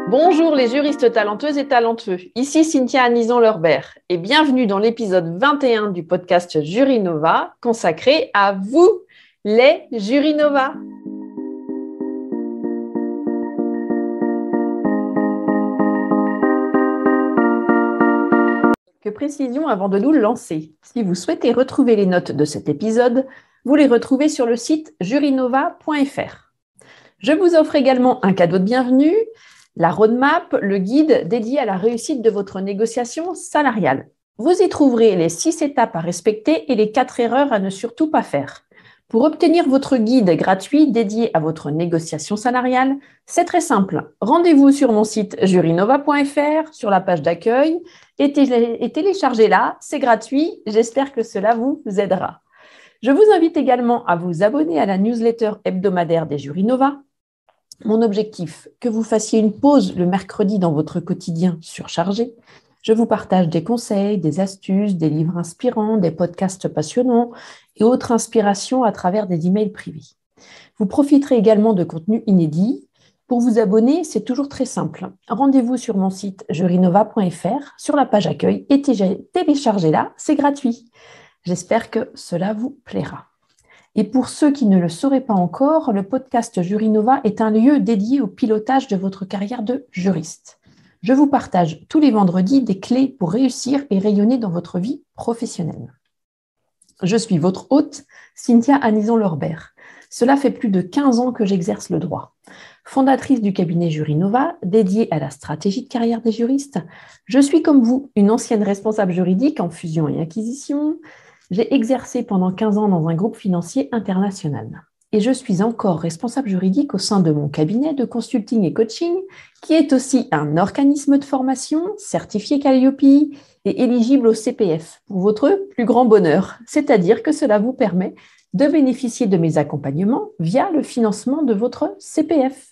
Bonjour les juristes talentueuses et talentueux, ici Cynthia Anison-Leurbert et bienvenue dans l'épisode 21 du podcast Jury Nova consacré à vous, les Jury Nova. Que précision avant de nous lancer. Si vous souhaitez retrouver les notes de cet épisode, vous les retrouvez sur le site jurynova.fr. Je vous offre également un cadeau de bienvenue, la roadmap, le guide dédié à la réussite de votre négociation salariale. Vous y trouverez les 6 étapes à respecter et les 4 erreurs à ne surtout pas faire. Pour obtenir votre guide gratuit dédié à votre négociation salariale, c'est très simple. Rendez-vous sur mon site jurynova.fr, sur la page d'accueil et téléchargez-la, c'est gratuit. J'espère que cela vous aidera. Je vous invite également à vous abonner à la newsletter hebdomadaire des Jury Nova. Mon objectif, que vous fassiez une pause le mercredi dans votre quotidien surchargé. Je vous partage des conseils, des astuces, des livres inspirants, des podcasts passionnants et autres inspirations à travers des emails privés. Vous profiterez également de contenus inédits. Pour vous abonner, c'est toujours très simple. Rendez-vous sur mon site jurynova.fr, sur la page accueil et téléchargez-la, c'est gratuit. J'espère que cela vous plaira. Et pour ceux qui ne le sauraient pas encore, le podcast Jury Nova est un lieu dédié au pilotage de votre carrière de juriste. Je vous partage tous les vendredis des clés pour réussir et rayonner dans votre vie professionnelle. Je suis votre hôte, Cynthia Anison-Leurbert. Cela fait plus de 15 ans que j'exerce le droit. Fondatrice du cabinet Jury Nova, dédié à la stratégie de carrière des juristes, je suis comme vous une ancienne responsable juridique en fusion et acquisition. J'ai exercé pendant 15 ans dans un groupe financier international. Et je suis encore responsable juridique au sein de mon cabinet de consulting et coaching, qui est aussi un organisme de formation certifié Calliope et éligible au CPF, pour votre plus grand bonheur. C'est-à-dire que cela vous permet de bénéficier de mes accompagnements via le financement de votre CPF.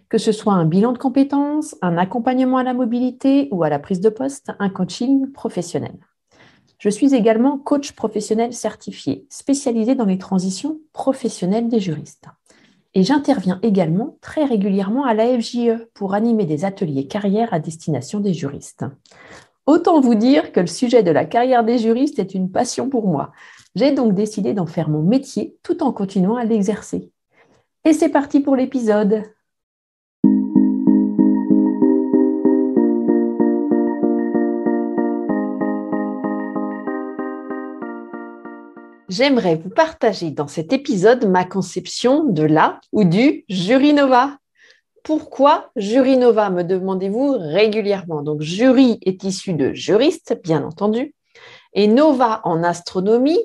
Que ce soit un bilan de compétences, un accompagnement à la mobilité ou à la prise de poste, un coaching professionnel. Je suis également coach professionnel certifié, spécialisé dans les transitions professionnelles des juristes. Et j'interviens également très régulièrement à l'AFJE pour animer des ateliers carrière à destination des juristes. Autant vous dire que le sujet de la carrière des juristes est une passion pour moi. J'ai donc décidé d'en faire mon métier tout en continuant à l'exercer. Et c'est parti pour l'épisode. J'aimerais vous partager dans cet épisode ma conception de la ou du Jury Nova. Pourquoi Jury Nova, me demandez-vous régulièrement. Donc, jury est issu de juriste, bien entendu, et Nova en astronomie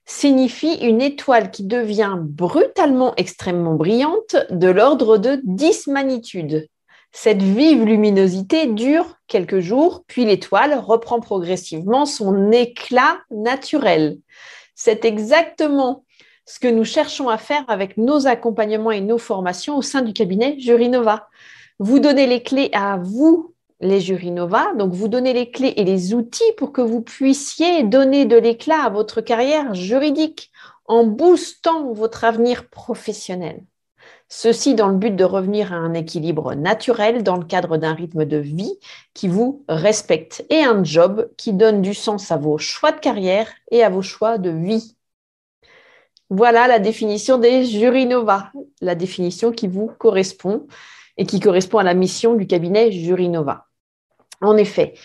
signifie une étoile qui devient brutalement extrêmement brillante de l'ordre de 10 magnitudes. Cette vive luminosité dure quelques jours, puis l'étoile reprend progressivement son éclat naturel. C'est exactement ce que nous cherchons à faire avec nos accompagnements et nos formations au sein du cabinet Jury Nova. Vous donnez les clés à vous, les Jury Nova, donc vous donnez les clés et les outils pour que vous puissiez donner de l'éclat à votre carrière juridique en boostant votre avenir professionnel. Ceci dans le but de revenir à un équilibre naturel dans le cadre d'un rythme de vie qui vous respecte et un job qui donne du sens à vos choix de carrière et à vos choix de vie. Voilà la définition des Jury Nova, la définition qui vous correspond et qui correspond à la mission du cabinet Jury Nova. En effet,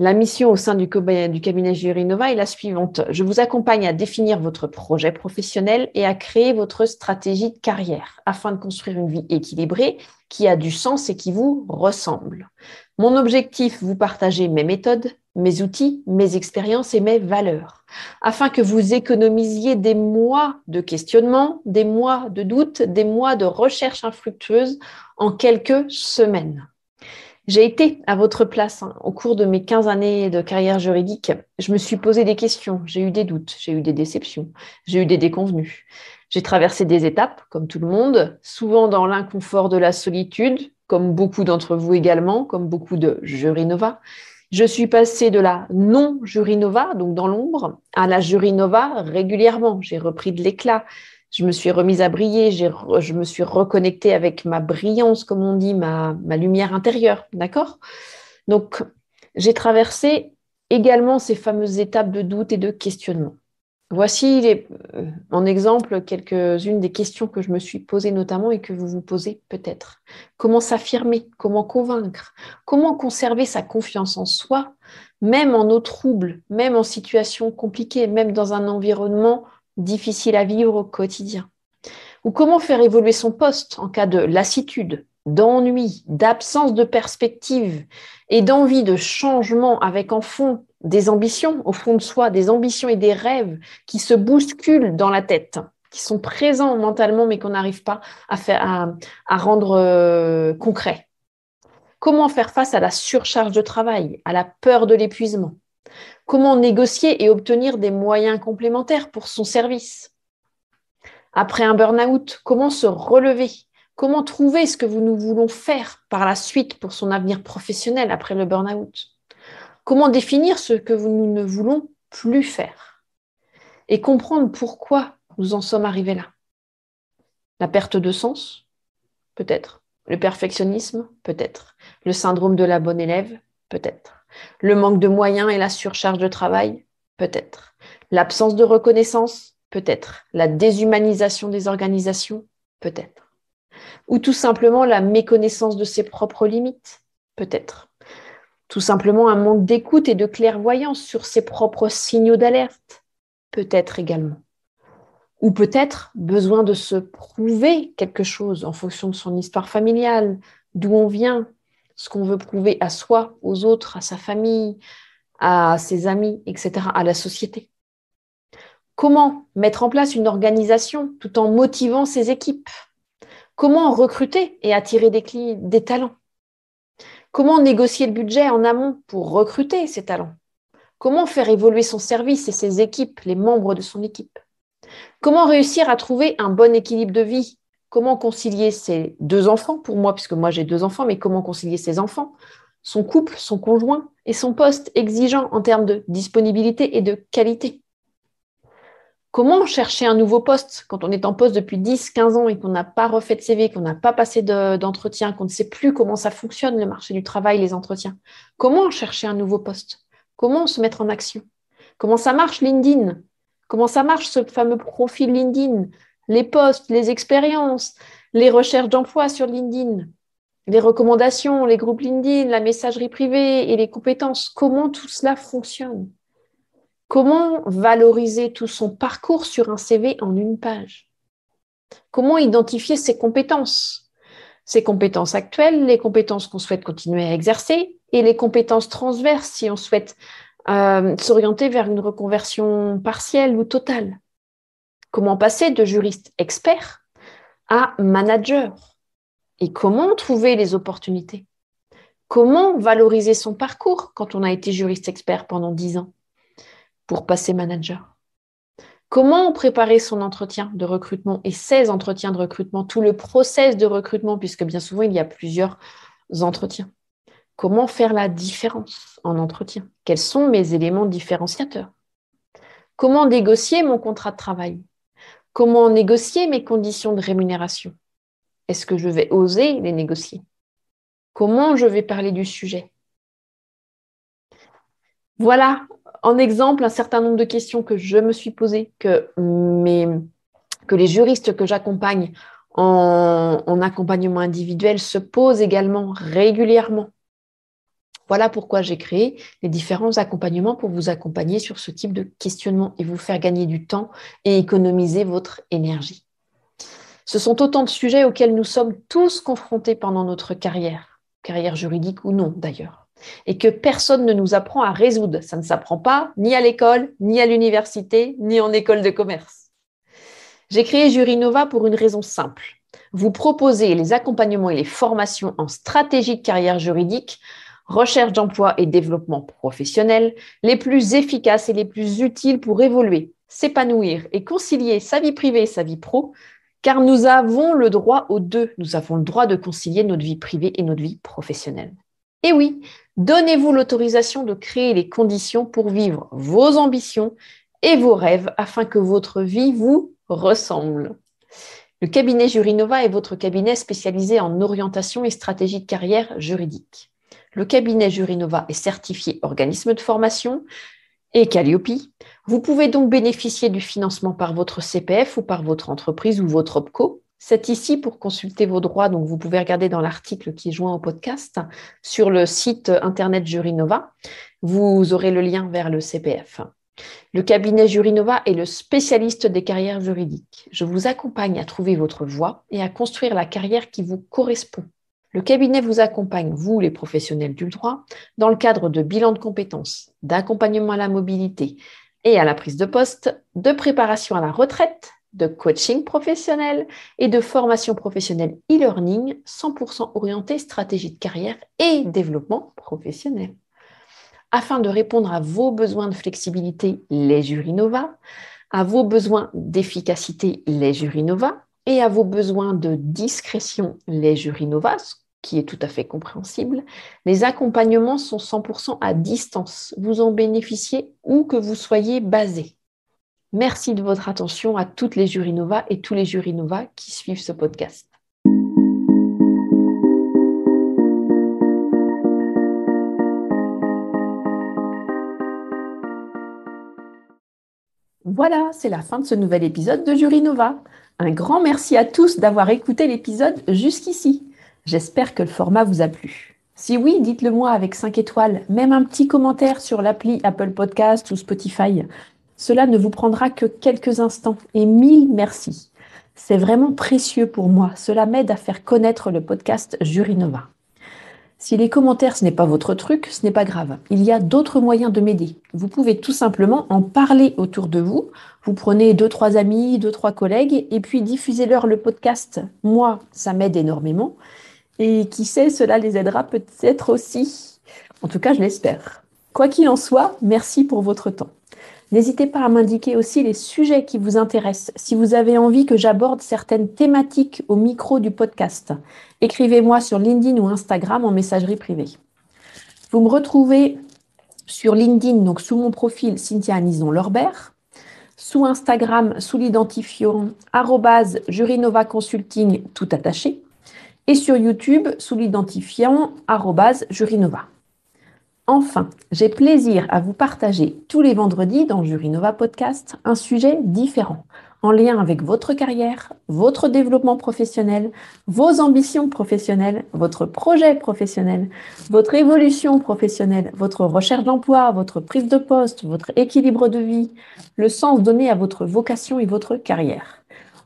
la mission au sein du cabinet Jury Nova est la suivante. Je vous accompagne à définir votre projet professionnel et à créer votre stratégie de carrière afin de construire une vie équilibrée qui a du sens et qui vous ressemble. Mon objectif, vous partager mes méthodes, mes outils, mes expériences et mes valeurs afin que vous économisiez des mois de questionnement, des mois de doute, des mois de recherche infructueuse en quelques semaines. J'ai été à votre place au cours de mes 15 années de carrière juridique. Je me suis posé des questions, j'ai eu des doutes, j'ai eu des déceptions, j'ai eu des déconvenues. J'ai traversé des étapes, comme tout le monde, souvent dans l'inconfort de la solitude, comme beaucoup d'entre vous également, comme beaucoup de Jury Nova. Je suis passée de la non-Jury Nova, donc dans l'ombre, à la Jury Nova régulièrement. J'ai repris de l'éclat. Je me suis remise à briller, je me suis reconnectée avec ma brillance, comme on dit, ma lumière intérieure, d'accord? Donc, j'ai traversé également ces fameuses étapes de doute et de questionnement. Voici en exemple quelques-unes des questions que je me suis posées notamment et que vous vous posez peut-être. Comment s'affirmer? Comment convaincre? Comment conserver sa confiance en soi, même en eau trouble, même en situation compliquée, même dans un environnement difficile à vivre au quotidien? Ou comment faire évoluer son poste en cas de lassitude, d'ennui, d'absence de perspective et d'envie de changement avec en fond des ambitions, au fond de soi, des ambitions et des rêves qui se bousculent dans la tête, qui sont présents mentalement mais qu'on n'arrive pas à rendre concret. Comment faire face à la surcharge de travail, à la peur de l'épuisement? Comment négocier et obtenir des moyens complémentaires pour son service? Après un burn-out, comment se relever? Comment trouver ce que nous voulons faire par la suite pour son avenir professionnel après le burn-out? Comment définir ce que nous ne voulons plus faire? Et comprendre pourquoi nous en sommes arrivés là. La perte de sens? Peut-être. Le perfectionnisme? Peut-être. Le syndrome de la bonne élève? Peut-être. Le manque de moyens et la surcharge de travail? Peut-être. L'absence de reconnaissance? Peut-être. La déshumanisation des organisations? Peut-être. Ou tout simplement la méconnaissance de ses propres limites? Peut-être. Tout simplement un manque d'écoute et de clairvoyance sur ses propres signaux d'alerte? Peut-être également. Ou peut-être besoin de se prouver quelque chose en fonction de son histoire familiale, d'où on vient, ce qu'on veut prouver à soi, aux autres, à sa famille, à ses amis, etc., à la société. Comment mettre en place une organisation tout en motivant ses équipes? Comment recruter et attirer des talents? Comment négocier le budget en amont pour recruter ces talents? Comment faire évoluer son service et ses équipes, les membres de son équipe? Comment réussir à trouver un bon équilibre de vie? Comment concilier ses 2 enfants, pour moi, puisque moi j'ai 2 enfants, mais comment concilier ses enfants, son couple, son conjoint et son poste exigeant en termes de disponibilité et de qualité? Comment chercher un nouveau poste quand on est en poste depuis 10, 15 ans et qu'on n'a pas refait de CV, qu'on n'a pas passé d'entretien, qu'on ne sait plus comment ça fonctionne, le marché du travail, les entretiens? Comment chercher un nouveau poste? Comment se mettre en action? Comment ça marche LinkedIn? Comment ça marche ce fameux profil LinkedIn? Les postes, les expériences, les recherches d'emploi sur LinkedIn, les recommandations, les groupes LinkedIn, la messagerie privée et les compétences. Comment tout cela fonctionne? Comment valoriser tout son parcours sur un CV en une page? Comment identifier ses compétences actuelles, les compétences qu'on souhaite continuer à exercer et les compétences transverses si on souhaite s'orienter vers une reconversion partielle ou totale? Comment passer de juriste expert à manager? Et comment trouver les opportunités? Comment valoriser son parcours quand on a été juriste expert pendant 10 ans pour passer manager? Comment préparer son entretien de recrutement et ses entretiens de recrutement, tout le process de recrutement, puisque bien souvent, il y a plusieurs entretiens. Comment faire la différence en entretien? Quels sont mes éléments différenciateurs? Comment négocier mon contrat de travail? Comment négocier mes conditions de rémunération? Est-ce que je vais oser les négocier? Comment je vais parler du sujet? Voilà, en exemple, un certain nombre de questions que je me suis posées, que les juristes que j'accompagne en accompagnement individuel se posent également régulièrement. Voilà pourquoi j'ai créé les différents accompagnements pour vous accompagner sur ce type de questionnement et vous faire gagner du temps et économiser votre énergie. Ce sont autant de sujets auxquels nous sommes tous confrontés pendant notre carrière juridique ou non d'ailleurs, et que personne ne nous apprend à résoudre. Ça ne s'apprend pas ni à l'école, ni à l'université, ni en école de commerce. J'ai créé Jurinova pour une raison simple. Vous proposer les accompagnements et les formations en stratégie de carrière juridique, recherche d'emploi et développement professionnel, les plus efficaces et les plus utiles pour évoluer, s'épanouir et concilier sa vie privée et sa vie pro, car nous avons le droit aux deux. Nous avons le droit de concilier notre vie privée et notre vie professionnelle. Et oui, donnez-vous l'autorisation de créer les conditions pour vivre vos ambitions et vos rêves afin que votre vie vous ressemble. Le cabinet Jurinova est votre cabinet spécialisé en orientation et stratégie de carrière juridique. Le cabinet Jurinova est certifié organisme de formation et Calliope. Vous pouvez donc bénéficier du financement par votre CPF ou par votre entreprise ou votre OPCO. C'est ici pour consulter vos droits, donc vous pouvez regarder dans l'article qui est joint au podcast sur le site internet Jurinova. Vous aurez le lien vers le CPF. Le cabinet Jurinova est le spécialiste des carrières juridiques. Je vous accompagne à trouver votre voie et à construire la carrière qui vous correspond. Le cabinet vous accompagne, vous les professionnels du droit, dans le cadre de bilan de compétences, d'accompagnement à la mobilité et à la prise de poste, de préparation à la retraite, de coaching professionnel et de formation professionnelle e-learning 100% orientée stratégie de carrière et développement professionnel. Afin de répondre à vos besoins de flexibilité, les Jurinova, à vos besoins d'efficacité, les Jurinova, et à vos besoins de discrétion, les Jurinova, ce qui est tout à fait compréhensible, les accompagnements sont 100% à distance. Vous en bénéficiez où que vous soyez basé. Merci de votre attention à toutes les Jurinova et tous les Jurinova qui suivent ce podcast. Voilà, c'est la fin de ce nouvel épisode de Jurinova. Un grand merci à tous d'avoir écouté l'épisode jusqu'ici. J'espère que le format vous a plu. Si oui, dites-le moi avec 5 étoiles, même un petit commentaire sur l'appli Apple Podcast ou Spotify. Cela ne vous prendra que quelques instants et 1000 merci. C'est vraiment précieux pour moi. Cela m'aide à faire connaître le podcast Jurinova. Si les commentaires, ce n'est pas votre truc, ce n'est pas grave. Il y a d'autres moyens de m'aider. Vous pouvez tout simplement en parler autour de vous. Vous prenez 2-3 amis, 2-3 collègues et puis diffusez-leur le podcast. Moi, ça m'aide énormément. Et qui sait, cela les aidera peut-être aussi. En tout cas, je l'espère. Quoi qu'il en soit, merci pour votre temps. N'hésitez pas à m'indiquer aussi les sujets qui vous intéressent, si vous avez envie que j'aborde certaines thématiques au micro du podcast. Écrivez-moi sur LinkedIn ou Instagram en messagerie privée. Vous me retrouvez sur LinkedIn, donc sous mon profil Cynthia Anison-Lorbert, sous Instagram sous l'identifiant @Jurinova Consulting tout attaché, et sur YouTube sous l'identifiant @Jurinova. Enfin, j'ai plaisir à vous partager tous les vendredis dans Jurinova Podcast un sujet différent, en lien avec votre carrière, votre développement professionnel, vos ambitions professionnelles, votre projet professionnel, votre évolution professionnelle, votre recherche d'emploi, votre prise de poste, votre équilibre de vie, le sens donné à votre vocation et votre carrière.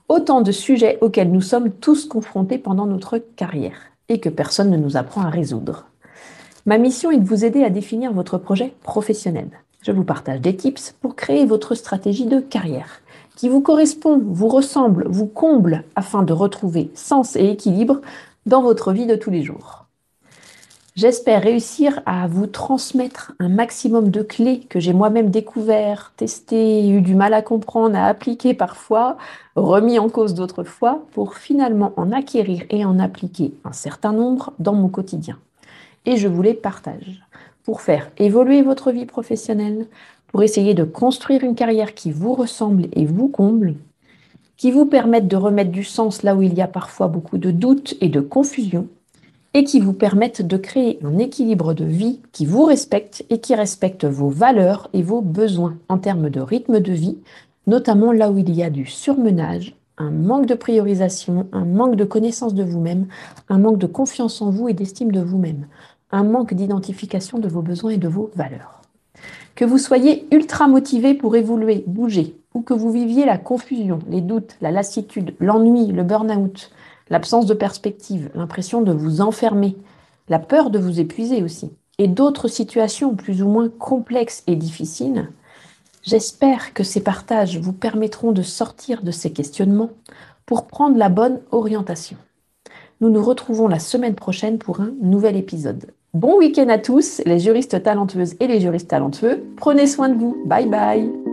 Autant de sujets auxquels nous sommes tous confrontés pendant notre carrière et que personne ne nous apprend à résoudre. Ma mission est de vous aider à définir votre projet professionnel. Je vous partage des tips pour créer votre stratégie de carrière qui vous correspond, vous ressemble, vous comble afin de retrouver sens et équilibre dans votre vie de tous les jours. J'espère réussir à vous transmettre un maximum de clés que j'ai moi-même découvert, testé, eu du mal à comprendre, à appliquer parfois, remis en cause d'autres fois, pour finalement en acquérir et en appliquer un certain nombre dans mon quotidien. Et je vous les partage pour faire évoluer votre vie professionnelle, pour essayer de construire une carrière qui vous ressemble et vous comble, qui vous permette de remettre du sens là où il y a parfois beaucoup de doutes et de confusion, et qui vous permette de créer un équilibre de vie qui vous respecte et qui respecte vos valeurs et vos besoins en termes de rythme de vie, notamment là où il y a du surmenage, un manque de priorisation, un manque de connaissance de vous-même, un manque de confiance en vous et d'estime de vous-même, un manque d'identification de vos besoins et de vos valeurs. Que vous soyez ultra motivé pour évoluer, bouger, ou que vous viviez la confusion, les doutes, la lassitude, l'ennui, le burn-out, l'absence de perspective, l'impression de vous enfermer, la peur de vous épuiser aussi, et d'autres situations plus ou moins complexes et difficiles, j'espère que ces partages vous permettront de sortir de ces questionnements pour prendre la bonne orientation. Nous nous retrouvons la semaine prochaine pour un nouvel épisode. Bon week-end à tous, les juristes talentueuses et les juristes talentueux. Prenez soin de vous. Bye bye.